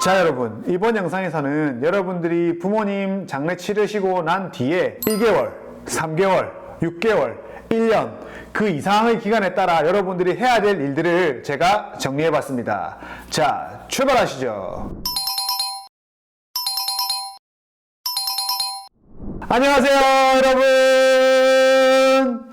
자, 여러분, 이번 영상에서는 여러분들이 부모님 장례 치르시고 난 뒤에 1개월, 3개월, 6개월, 1년 그 이상의 기간에 따라 여러분들이 해야 될 일들을 제가 정리해 봤습니다. 자, 출발하시죠. 안녕하세요, 여러분.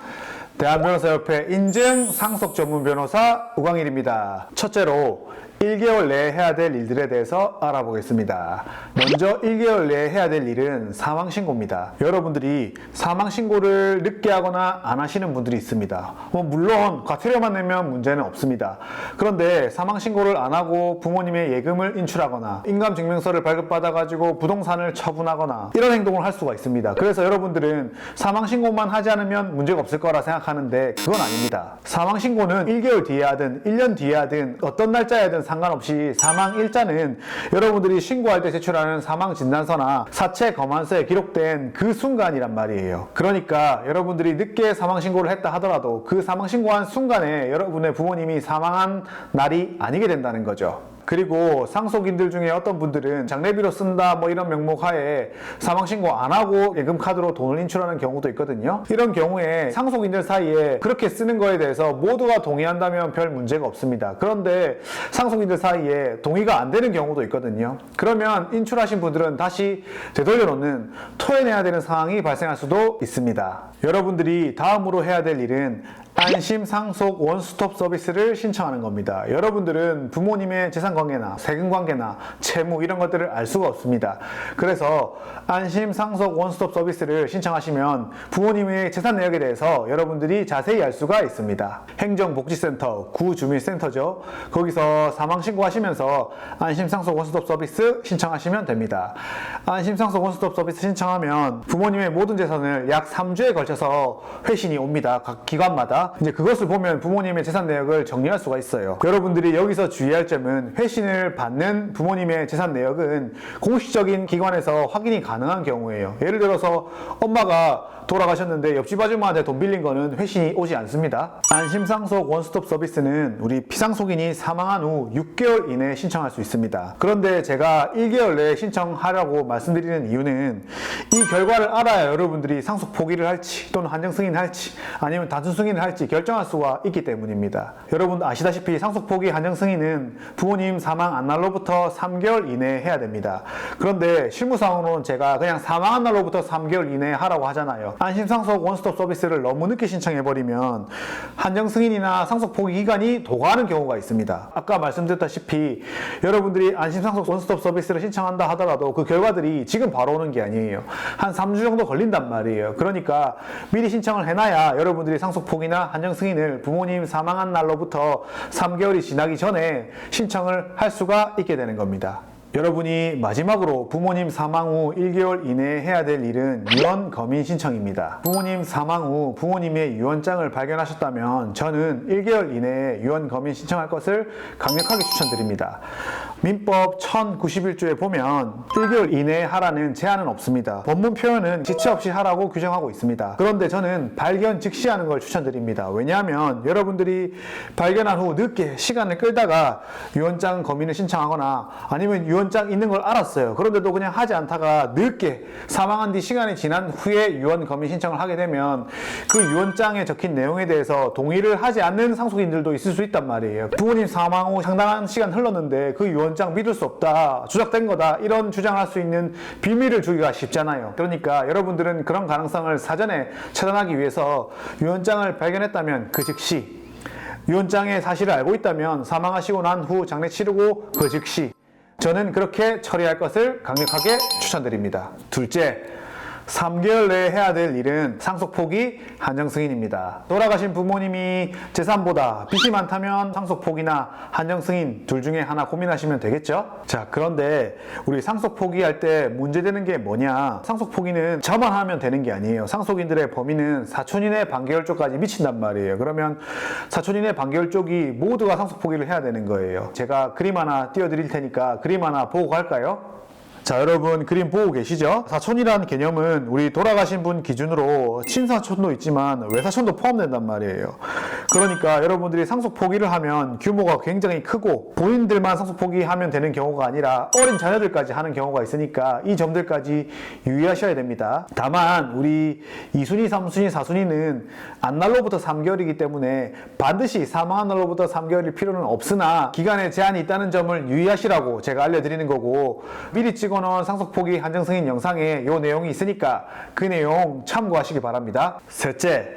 대한변호사협회 인증 상속 전문 변호사 우광일입니다. 첫째로 1개월 내에 해야 될 일들에 대해서 알아보겠습니다. 먼저 1개월 내에 해야 될 일은 사망신고입니다. 여러분들이 사망신고를 늦게 하거나 안 하시는 분들이 있습니다. 물론 과태료만 내면 문제는 없습니다. 그런데 사망신고를 안 하고 부모님의 예금을 인출하거나 인감증명서를 발급받아가지고 부동산을 처분하거나 이런 행동을 할 수가 있습니다. 그래서 여러분들은 사망신고만 하지 않으면 문제가 없을 거라 생각하는데 그건 아닙니다. 사망신고는 1개월 뒤에 하든 1년 뒤에 하든 어떤 날짜에든 상관없이 사망일자는 여러분들이 신고할 때 제출하는 사망진단서나 사체 검안서에 기록된 그 순간이란 말이에요. 그러니까 여러분들이 늦게 사망신고를 했다 하더라도 그 사망신고한 순간에 여러분의 부모님이 사망한 날이 아니게 된다는 거죠. 그리고 상속인들 중에 어떤 분들은 장례비로 쓴다 뭐 이런 명목 하에 사망신고 안 하고 예금카드로 돈을 인출하는 경우도 있거든요. 이런 경우에 상속인들 사이에 그렇게 쓰는 거에 대해서 모두가 동의한다면 별 문제가 없습니다. 그런데 상속인들 사이에 동의가 안 되는 경우도 있거든요. 그러면 인출하신 분들은 다시 되돌려놓는 토해내야 되는 상황이 발생할 수도 있습니다. 여러분들이 다음으로 해야 될 일은 안심 상속 원스톱 서비스를 신청하는 겁니다. 여러분들은 부모님의 재산 관계나 세금 관계나 채무 이런 것들을 알 수가 없습니다. 그래서 안심 상속 원스톱 서비스를 신청하시면 부모님의 재산 내역에 대해서 여러분들이 자세히 알 수가 있습니다. 행정복지센터, 구주민센터죠. 거기서 사망 신고하시면서 안심 상속 원스톱 서비스 신청하시면 됩니다. 안심 상속 원스톱 서비스 신청하면 부모님의 모든 재산을 약 3주에 걸쳐서 회신이 옵니다. 각 기관마다. 이제 그것을 보면 부모님의 재산 내역을 정리할 수가 있어요. 여러분들이 여기서 주의할 점은 회신을 받는 부모님의 재산 내역은 공식적인 기관에서 확인이 가능한 경우예요. 예를 들어서 엄마가 돌아가셨는데 옆집 아줌마한테 돈 빌린 거는 회신이 오지 않습니다. 안심상속 원스톱 서비스는 우리 피상속인이 사망한 후 6개월 이내에 신청할 수 있습니다. 그런데 제가 1개월 내에 신청하라고 말씀드리는 이유는 이 결과를 알아야 여러분들이 상속 포기를 할지 또는 한정 승인을 할지 아니면 단순 승인을 할지 결정할 수가 있기 때문입니다. 여러분 아시다시피 상속 포기 한정 승인은 부모님 사망 한 날로부터 3개월 이내에 해야 됩니다. 그런데 실무상으로는 제가 그냥 사망한 날로부터 3개월 이내에 하라고 하잖아요. 안심상속 원스톱 서비스를 너무 늦게 신청해버리면 한정 승인이나 상속 포기 기간이 도가하는 경우가 있습니다. 아까 말씀드렸다시피 여러분들이 안심상속 원스톱 서비스를 신청한다 하더라도 그 결과들이 지금 바로 오는 게 아니에요. 한 3주 정도 걸린단 말이에요. 그러니까 미리 신청을 해놔야 여러분들이 상속 포기나 한정 승인을 부모님 사망한 날로부터 3개월이 지나기 전에 신청을 할 수가 있게 되는 겁니다. 여러분이 마지막으로 부모님 사망 후 1개월 이내에 해야 될 일은 유언 검인 신청입니다. 부모님 사망 후 부모님의 유언장을 발견하셨다면 저는 1개월 이내에 유언 검인 신청할 것을 강력하게 추천드립니다. 민법 1091조에 보면 1개월 이내에 하라는 제한은 없습니다. 법문 표현은 지체 없이 하라고 규정하고 있습니다. 그런데 저는 발견 즉시 하는 걸 추천드립니다. 왜냐하면 여러분들이 발견한 후 늦게 시간을 끌다가 유언장 검인을 신청하거나 아니면 유언장 있는 걸 알았어요. 그런데도 그냥 하지 않다가 늦게 사망한 뒤 시간이 지난 후에 유언 검인 신청을 하게 되면 그 유언장에 적힌 내용에 대해서 동의를 하지 않는 상속인들도 있을 수 있단 말이에요. 부모님 사망 후 상당한 시간 흘렀는데 그 유언장 믿을 수 없다, 주작된 거다 이런 주장할 수 있는 비밀을 주기가 쉽잖아요. 그러니까 여러분들은 그런 가능성을 사전에 차단하기 위해서 유언장을 발견했다면 그 즉시 유언장의 사실을 알고 있다면 사망하시고 난 후 장례 치르고 그 즉시 저는 그렇게 처리할 것을 강력하게 추천드립니다. 둘째, 3개월 내에 해야 될 일은 상속 포기 한정 승인입니다. 돌아가신 부모님이 재산보다 빚이 많다면 상속 포기나 한정 승인 둘 중에 하나 고민하시면 되겠죠? 자, 그런데 우리 상속 포기할 때 문제되는 게 뭐냐? 상속 포기는 저만 하면 되는 게 아니에요. 상속인들의 범위는 사촌인의 반계열 쪽까지 미친단 말이에요. 그러면 사촌인의 반계열 쪽이 모두가 상속 포기를 해야 되는 거예요. 제가 그림 하나 띄워드릴 테니까 그림 하나 보고 갈까요? 자, 여러분 그림 보고 계시죠? 사촌이라는 개념은 우리 돌아가신 분 기준으로 친사촌도 있지만 외사촌도 포함된단 말이에요. 그러니까 여러분들이 상속 포기를 하면 규모가 굉장히 크고 본인들만 상속 포기하면 되는 경우가 아니라 어린 자녀들까지 하는 경우가 있으니까 이 점들까지 유의하셔야 됩니다. 다만 우리 2순위, 3순위, 4순위는 안날로부터 3개월이기 때문에 반드시 사망한 날로부터 3개월일 필요는 없으나 기간에 제한이 있다는 점을 유의하시라고 제가 알려드리는 거고, 미리 찍어놓은 상속 포기 한정 승인 영상에 이 내용이 있으니까 그 내용 참고하시기 바랍니다. 셋째,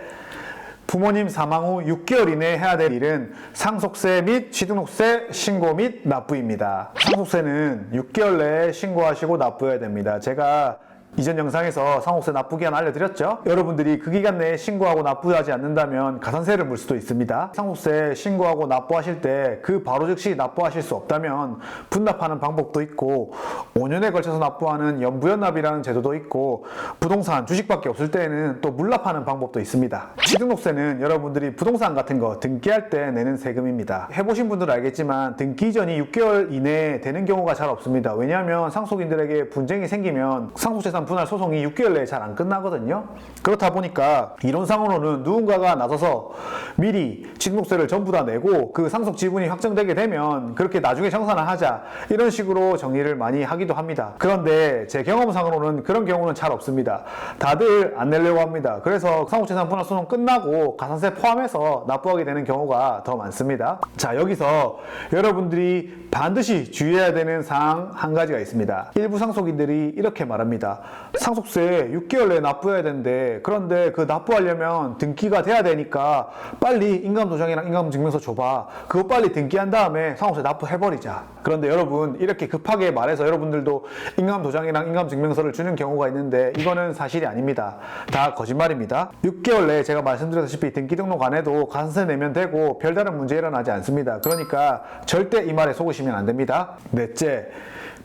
부모님 사망 후 6개월 이내에 해야 될 일은 상속세 및 취등록세 신고 및 납부입니다. 상속세는 6개월 내에 신고하시고 납부해야 됩니다. 제가 이전 영상에서 상속세 납부 기한 알려드렸죠? 여러분들이 그 기간 내에 신고하고 납부하지 않는다면 가산세를 물 수도 있습니다. 상속세 신고하고 납부하실 때 그 바로 즉시 납부하실 수 없다면 분납하는 방법도 있고 5년에 걸쳐서 납부하는 연부연납이라는 제도도 있고 부동산, 주식밖에 없을 때는 또 물납하는 방법도 있습니다. 취등록세는 여러분들이 부동산 같은 거 등기할 때 내는 세금입니다. 해보신 분들은 알겠지만 등기 이전이 6개월 이내에 되는 경우가 잘 없습니다. 왜냐하면 상속인들에게 분쟁이 생기면 상속재산 분할 소송이 6개월 내에 잘 안 끝나거든요. 그렇다 보니까 이론상으로는 누군가가 나서서 미리 취등록세를 전부 다 내고 그 상속 지분이 확정되게 되면 그렇게 나중에 정산을 하자, 이런 식으로 정리를 많이 하기도 합니다. 그런데 제 경험상으로는 그런 경우는 잘 없습니다. 다들 안 내려고 합니다. 그래서 상속재산 분할 소송 끝나고 가산세 포함해서 납부하게 되는 경우가 더 많습니다. 자, 여기서 여러분들이 반드시 주의해야 되는 사항 한 가지가 있습니다. 일부 상속인들이 이렇게 말합니다. 상속세 6개월 내에 납부해야 되는데, 그런데 그 납부하려면 등기가 돼야 되니까 빨리 인감도장이랑 인감증명서 줘봐. 그거 빨리 등기한 다음에 상속세 납부해버리자. 그런데 여러분, 이렇게 급하게 말해서 여러분들도 인감도장이랑 인감증명서를 주는 경우가 있는데 이거는 사실이 아닙니다. 다 거짓말입니다. 6개월 내에 제가 말씀드렸다시피 등기 등록 안 해도 가산세 내면 되고 별다른 문제 일어나지 않습니다. 그러니까 절대 이 말에 속으시면 안 됩니다. 넷째,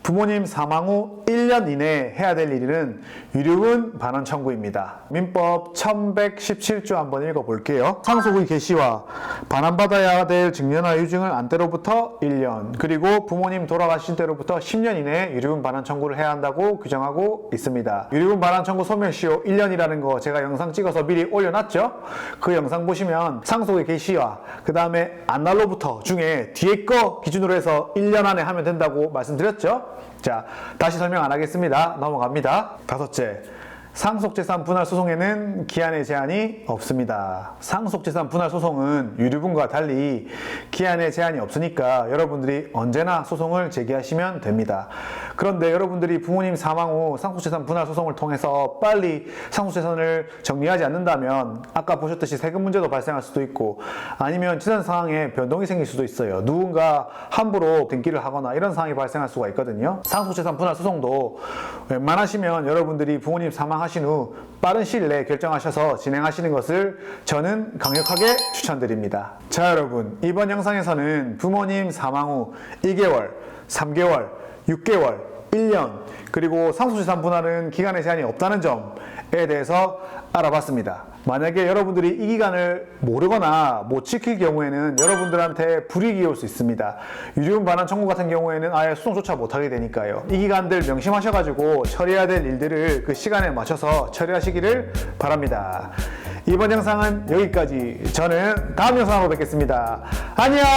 부모님 사망 후 1년 이내에 해야 될 일은 유류분 반환 청구입니다. 민법 1117조 한번 읽어볼게요. 상속의 개시와 반환받아야 될 증여나 유증을 안 때로부터 1년, 그리고 부모님 돌아가신 때로부터 10년 이내에 유류분 반환 청구를 해야 한다고 규정하고 있습니다. 유류분 반환 청구 소멸시효 1년이라는 거 제가 영상 찍어서 미리 올려놨죠? 그 영상 보시면 상속의 개시와 그 다음에 안날로부터 중에 뒤에 거 기준으로 해서 1년 안에 하면 된다고 말씀드렸죠? 자, 다시 설명 안 하겠습니다. 넘어갑니다. 다섯째, 상속재산 분할 소송에는 기한의 제한이 없습니다. 상속재산 분할 소송은 유류분과 달리 기한의 제한이 없으니까 여러분들이 언제나 소송을 제기하시면 됩니다. 그런데 여러분들이 부모님 사망 후 상속재산 분할 소송을 통해서 빨리 상속재산을 정리하지 않는다면 아까 보셨듯이 세금 문제도 발생할 수도 있고 아니면 재산 상황에 변동이 생길 수도 있어요. 누군가 함부로 등기를 하거나 이런 상황이 발생할 수가 있거든요. 상속재산 분할 소송도 웬만하시면 여러분들이 부모님 사망하신 후 빠른 시일 내에 결정하셔서 진행하시는 것을 저는 강력하게 추천드립니다. 자, 여러분, 이번 영상에서는 부모님 사망 후 2개월, 3개월, 6개월, 1년, 그리고 상속재산 분할은 기간의 제한이 없다는 점에 대해서 알아봤습니다. 만약에 여러분들이 이 기간을 모르거나 못 지킬 경우에는 여러분들한테 불이익이 올 수 있습니다. 유류분 반환 청구 같은 경우에는 아예 소송조차 못하게 되니까요. 이 기간들 명심하셔가지고 처리해야 될 일들을 그 시간에 맞춰서 처리하시기를 바랍니다. 이번 영상은 여기까지. 저는 다음 영상으로 뵙겠습니다. 안녕!